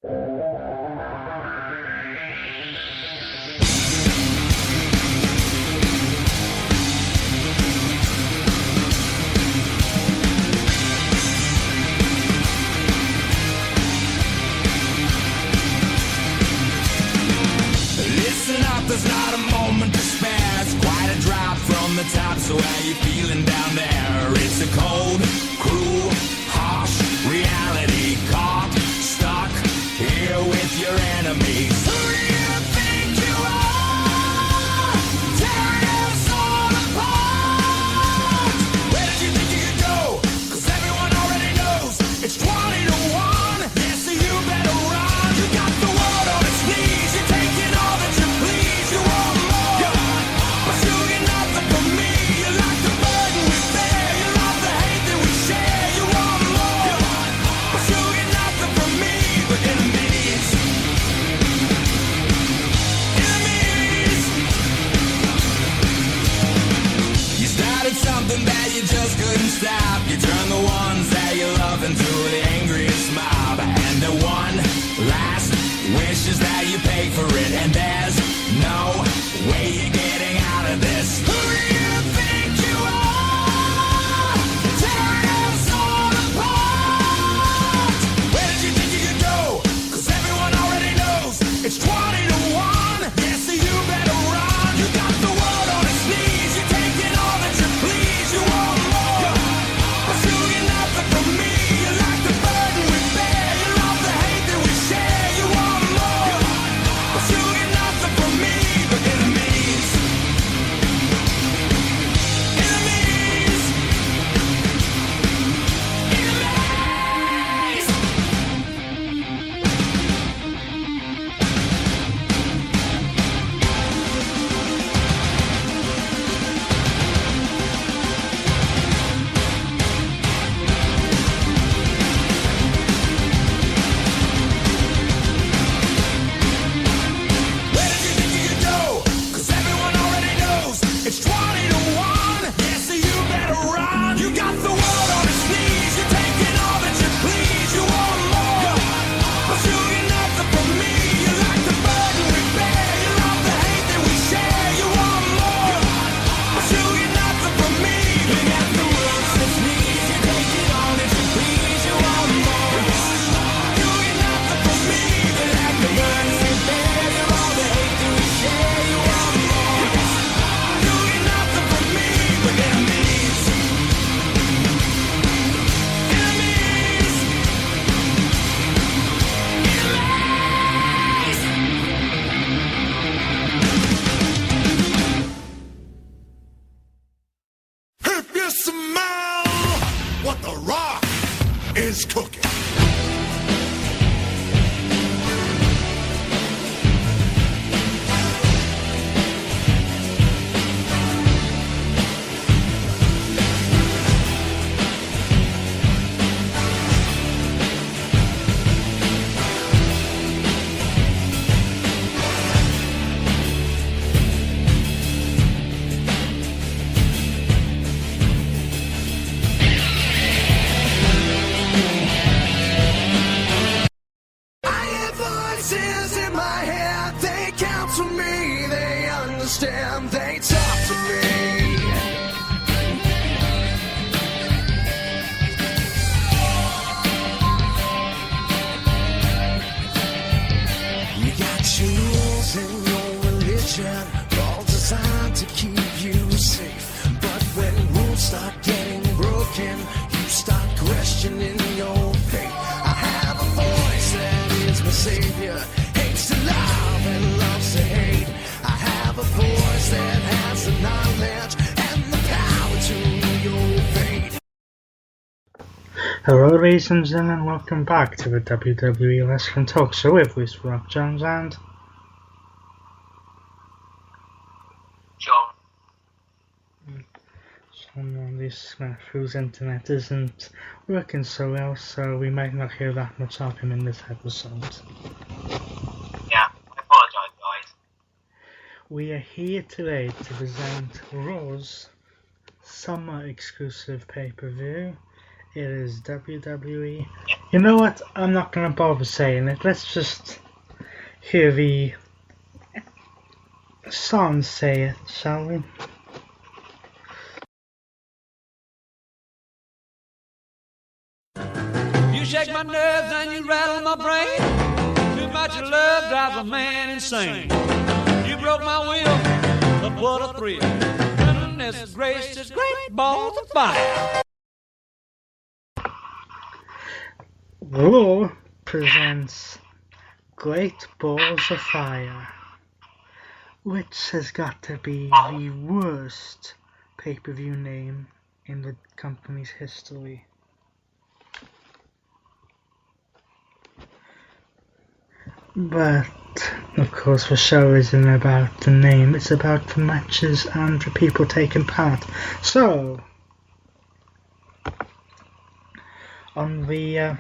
Listen up, there's not a moment to spare. It's quite a drop from the top, so how you feeling down there? It's a cold, cruel, harsh reality. Caught, stuck here with your enemies. Who do you think you are? Tearing us all apart. Where did you think you could go? 'Cause everyone already knows it's 20 to 1. Yeah, so you better run. You got the world on its knees. You're taking all that you please. You want more, but you get nothing from me. You like the burden we bear. You love the hate that we share. You want more, but you get nothing from me. But enemies, enemies. You started something that you just couldn't stop. You turned the ones that you love into the angriest mob. And the one last wish is that you pay for it. And there's no way you're getting out of this. Who do you think you are? Tearing us all apart. Where did you think you could go? 'Cause everyone already knows it's 20 to 1. Yeah, so you better run. You got the world on its knees. You're taking all that you please. You want more, but you get nothing from me. You like the burden we bear. You love the hate that we share. You want more, but you get nothing from me. But enemies, enemies, enemies. Where did you think you could go? 'Cause everyone already knows it's 20 to 1. Yeah, so you better run. You got the world on its knees. You're taking all that you please. You want more, but you get nothing from me. You like the burden we bear. You love the hate that we share. You want more, but you get nothing from me. You got the world on its knees. You're taking all that you please. You want more, you get nothing from me. You like the burden we bear. You love the hate that we share. You want more, you get nothing from me. But enemies, enemies, If you smell what the rock is cooking. I hear voices in my head. They counsel me. They understand. They talk to me. You got your rules and your religion, all designed to keep you safe. But when rules start getting broken, you start questioning your faith. I have a voice that is my savior, hates to love and loves to hate. I have a voice that has the knowledge and the power to your fate. Hello ladies and gentlemen, welcome back to the WWE Wrestling Talk Show with Bruce Rock Jones and John. this Snafu's internet isn't working so well, so we might not hear that much of him in this episode. Yeah, I apologise, guys. We are here today to present Raw's summer exclusive pay-per-view, It is WWE. You know what? I'm not gonna bother saying it. Let's just hear the song say it, shall we? You shake my nerves and you rattle my brain. Too much of love drives a man insane. You broke my will, but what a thrill. Goodness gracious, great balls of fire. Raw presents Great Balls of Fire, which has got to be the worst pay-per-view name in the company's history. But, of course, the show isn't about the name, it's about the matches and the people taking part. So, on the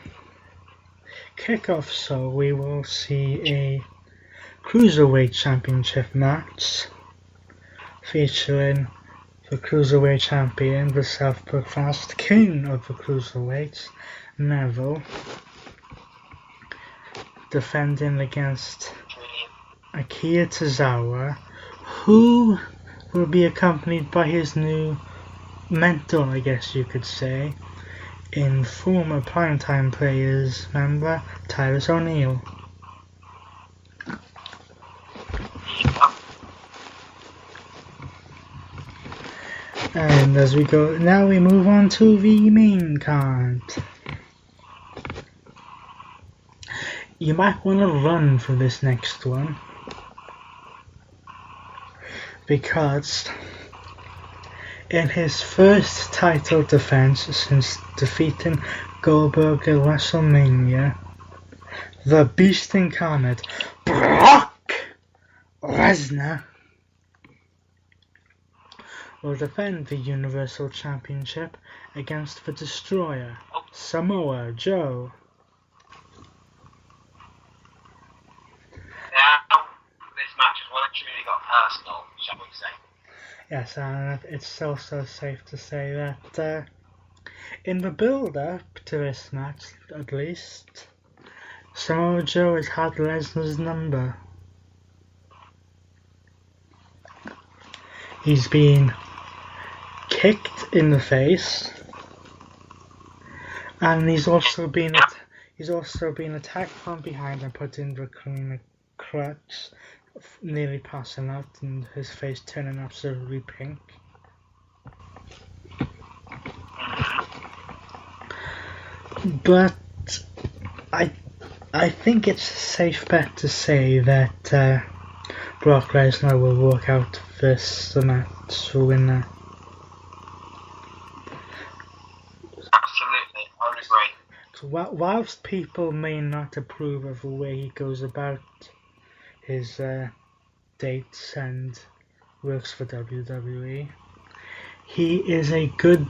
kickoff show, we will see a Cruiserweight Championship match featuring the Cruiserweight Champion, the self-professed King of the Cruiserweights, Neville, defending against Akira Tozawa, who will be accompanied by his new mentor, I guess you could say, in former Primetime Players member Titus O'Neil. And as we go, now we move on to the main card. You might want to run for this next one, because in his first title defense since defeating Goldberg at WrestleMania, the Beast Incarnate, Brock Lesnar, will defend the Universal Championship against the Destroyer, Samoa Joe. Now, this match has well and truly got personal, shall we say. Yes, and it's also safe to say that in the build-up to this match, at least, Samoa Joe has had Lesnar's number. He's been kicked in the face, and he's also been attacked from behind and put in the crutch, nearly passing out and his face turning absolutely pink. But I think it's a safe bet to say that Brock Lesnar will walk out the match winner. Absolutely, I would agree. So whilst people may not approve of the way he goes about his dates and works for WWE, he is a good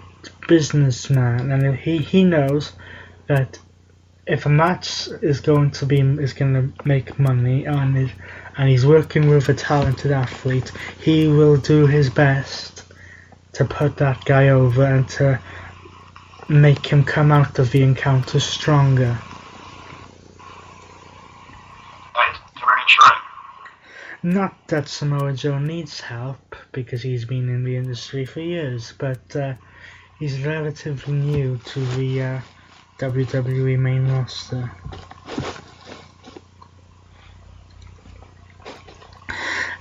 businessman, and he knows that if a match is going to make money and he's working with a talented athlete, he will do his best to put that guy over and to make him come out of the encounter stronger. That is very true. Not that Samoa Joe needs help, because he's been in the industry for years, but he's relatively new to the WWE main roster.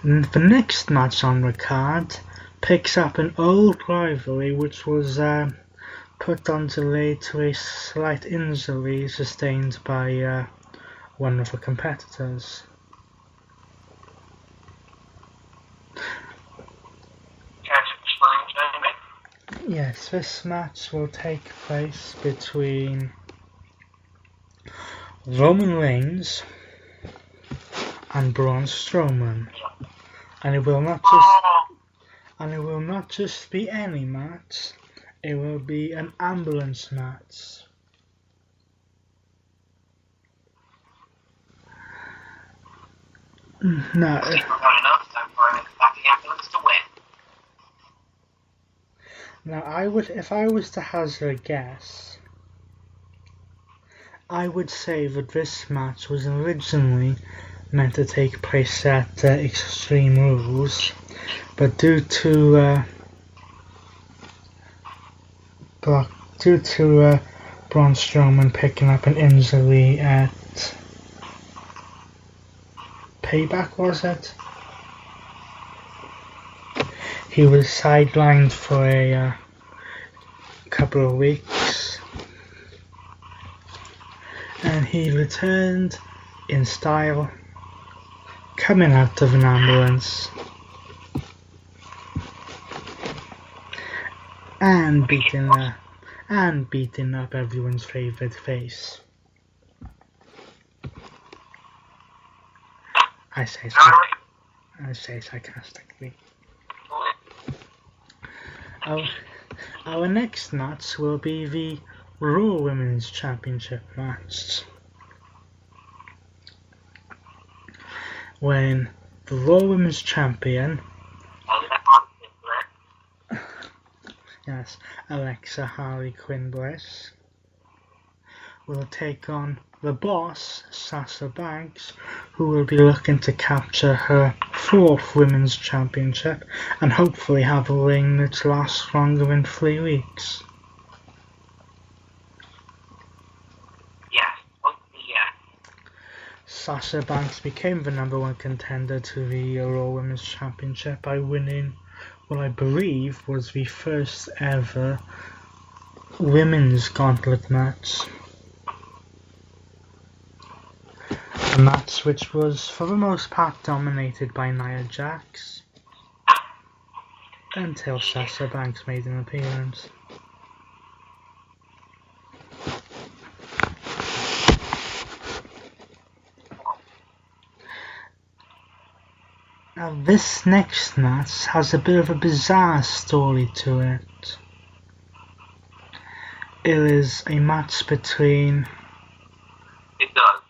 And the next match on the card picks up an old rivalry which was put on delay to a slight injury sustained by one of the competitors. Yes, this match will take place between Roman Reigns and Braun Strowman, and it will not just be any match. It will be an ambulance match. No. Now, if I was to hazard a guess, I would say that this match was originally meant to take place at Extreme Rules, but due to Braun Strowman picking up an injury at Payback, was it? He was sidelined for a couple of weeks, and he returned in style, coming out of an ambulance and beating up everyone's favourite face. I say sarcastically. Our next match will be the Raw Women's Championship match, when the Raw Women's Champion, yes, Alexa Harley Quinn Bliss, will take on the Boss, Sasha Banks, who will be looking to capture her 4th Women's Championship and hopefully have a reign that lasts longer than 3 weeks. Sasha Banks became the #1 contender to the Raw Women's Championship by winning what I believe was the first ever women's gauntlet match. A match which was for the most part dominated by Nia Jax until Sasha Banks made an appearance. Now this next match has a bit of a bizarre story to it. It is a match between... It does.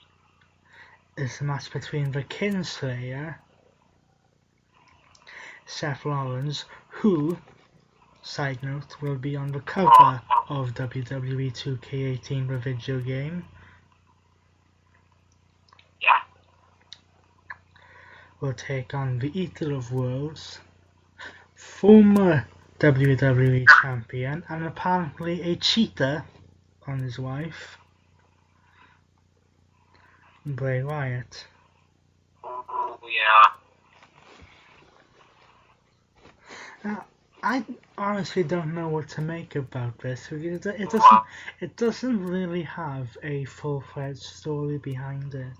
It's a match between the Kingslayer, Seth Rollins, who, side note, will be on the cover of WWE 2K18, the video game. Yeah. Will take on the Eater of Worlds, former WWE champion, and apparently a cheater on his wife, Bray Wyatt. Oh, yeah. Now, I honestly don't know what to make about this, because it doesn't really have a full-fledged story behind it.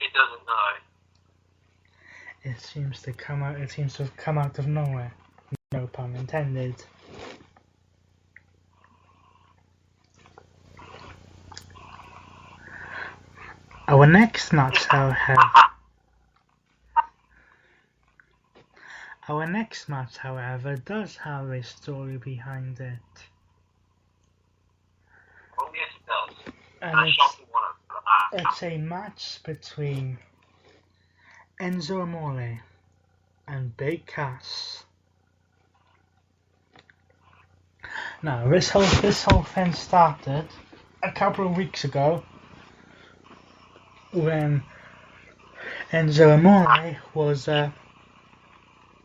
It doesn't know. It seems to have come out of nowhere. No pun intended. Our next match, however, does have a story behind it. Oh, yes, it does. And shocking one of that. it's a match between Enzo Amore and Big Cass. Now, this whole thing started a couple of weeks ago when Enzo Amore was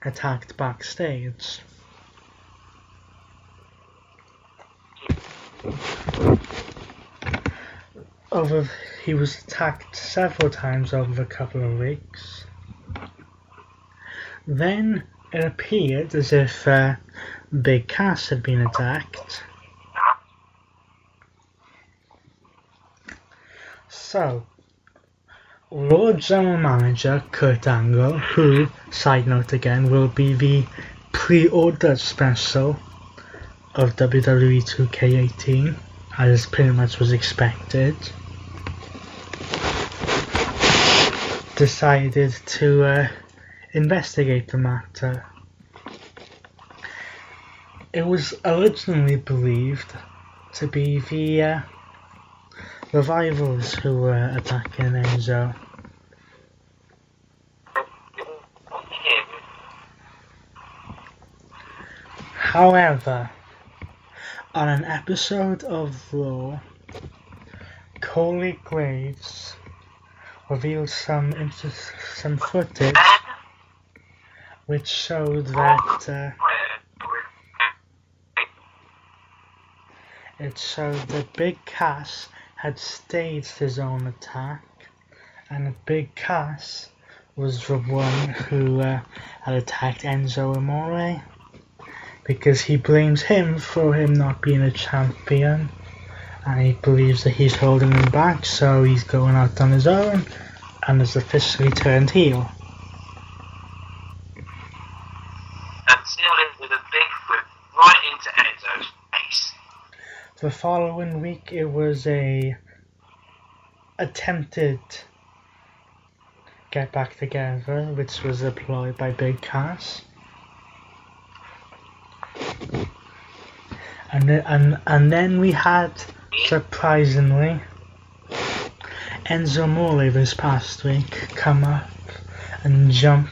attacked backstage. He was attacked several times over a couple of weeks. Then it appeared as if Big Cass had been attacked. So, Raw General Manager Kurt Angle, who, side note again, will be the pre-ordered special of WWE 2K18, as pretty much was expected, decided to investigate the matter. It was originally believed to be the Revivals who were attacking Enzo. However, On an episode of Raw, Corey Graves revealed some footage which showed that Big Cass had staged his own attack, and that Big Cass was the one who had attacked Enzo Amore, because he blames him for him not being a champion, and he believes that he's holding him back, so he's going out on his own and has officially turned heel. And sealed it with a big whip right into Enzo's face. The following week, it was a attempted get back together, which was employed by Big Cass. And then we had, surprisingly, Enzo Amore this past week come up and jump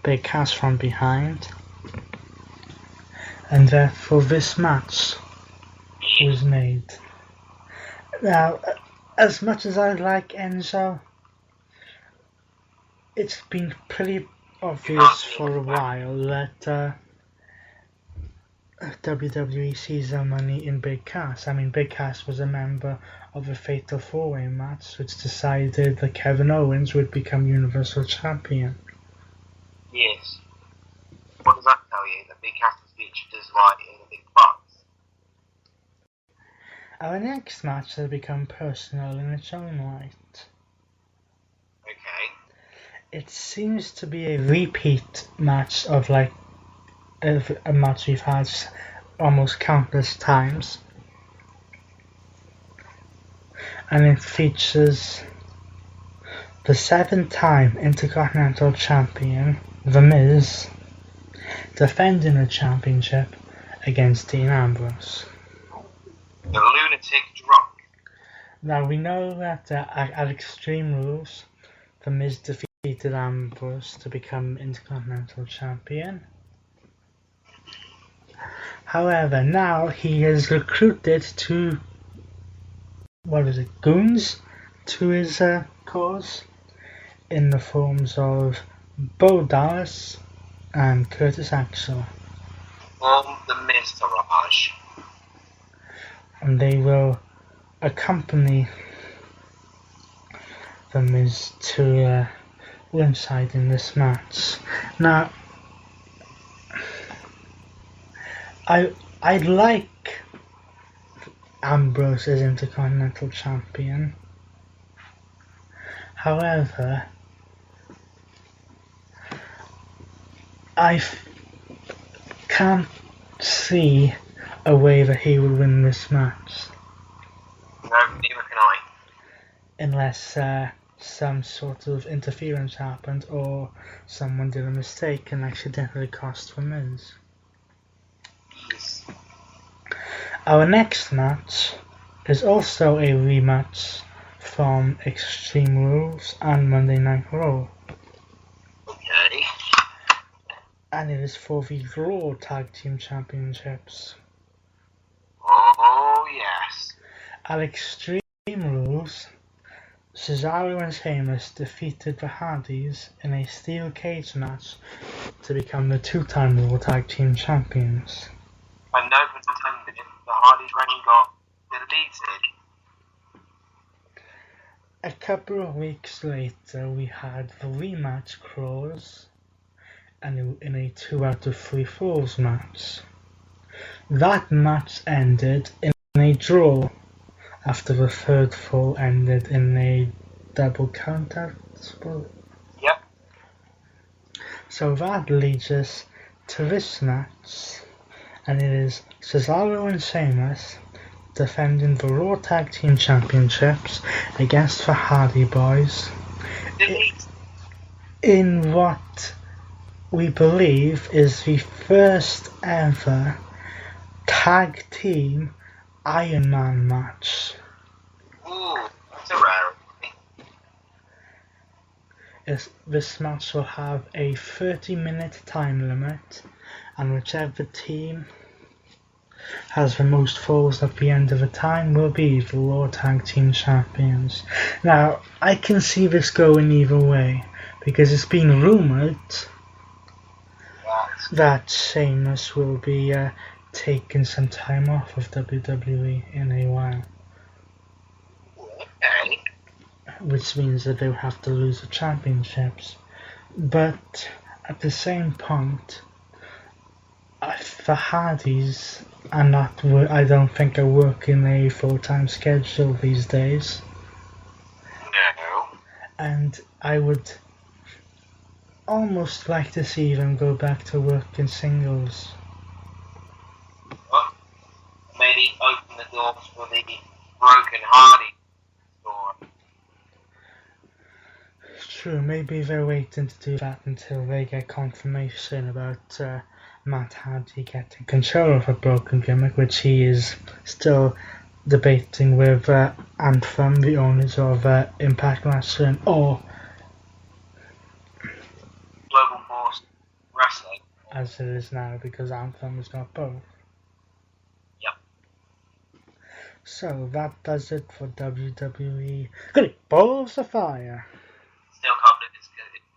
Big Cass from behind, and therefore this match was made. Now, as much as I like Enzo, it's been pretty obvious for a while that WWE sees their money in Big Cass. I mean, Big Cass was a member of a Fatal 4-Way match which decided that Kevin Owens would become Universal Champion. Yes. What does that tell you? That Big Cass was featured as like in a big box. Our next match has become personal in its own right. Okay. It seems to be a repeat match of a match we've had almost countless times, and it features the 7-time Intercontinental Champion, The Miz, defending the championship against Dean Ambrose. The lunatic drunk. Now we know that at Extreme Rules, The Miz defeated Ambrose to become Intercontinental Champion. However, now he has recruited two, goons to his cause, in the forms of Bo Dallas and Curtis Axel. The Miztourage. And they will accompany The Miz to ringside in this match. Now, I like Ambrose as Intercontinental Champion. However, I can't see a way that he will win this match. No, neither can I. Unless some sort of interference happened, or someone did a mistake and accidentally cost The Miz. Yes. Our next match is also a rematch from Extreme Rules and Monday Night Raw, Okay. and it is for the Raw Tag Team Championships. Oh, yes. At Extreme Rules, Cesaro and Sheamus defeated the Hardys in a steel cage match to become the 2-time Raw Tag Team Champions. And no pun intended, the Hardys reign got deleted. A couple of weeks later, we had the rematch clause and in a 2 out of 3 falls match. That match ended in a draw after the 3rd fall ended in a double countout. Yep. So that leads us to this match, and it is Cesaro and Sheamus defending the Raw Tag Team Championships against the Hardy Boys in what we believe is the first ever tag team Iron Man match. Ooh, that's a rarity. This match will have a 30-minute time limit, and whichever team has the most falls at the end of the time will be the Raw Tag Team Champions. Now, I can see this going either way, because it's been rumoured that Sheamus will be taking some time off of WWE in a while. Okay. Which means that they'll have to lose the championships. But at the same point, the Hardys are not, I don't think, are working a full-time schedule these days. No. And I would almost like to see them go back to working singles. Well, maybe open the doors for the Broken Hardy store. True, maybe they're waiting to do that until they get confirmation about Matt Hardy getting control of a broken gimmick, which he is still debating with Anthem, the owners of Impact Wrestling, or Global Force Wrestling. as it is now, because Anthem has got both. Yep. So that does it for WWE. Great Balls of Fire. Still can't believe it's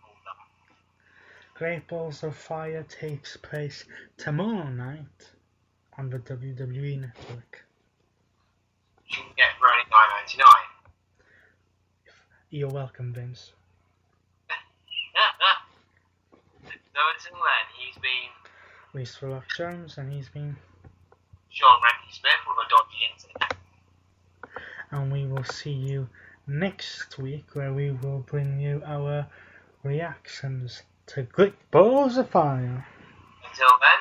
all done. Great Balls of Fire takes place tomorrow night on the WWE Network. You can get for only $9.99. You're welcome, Vince. So until then, he's been Reese Rock Jones, and he's been, Sean Randy Smith with a dodgy internet. and we will see you next week, where we will bring you our reactions to Great Balls of Fire. Until then,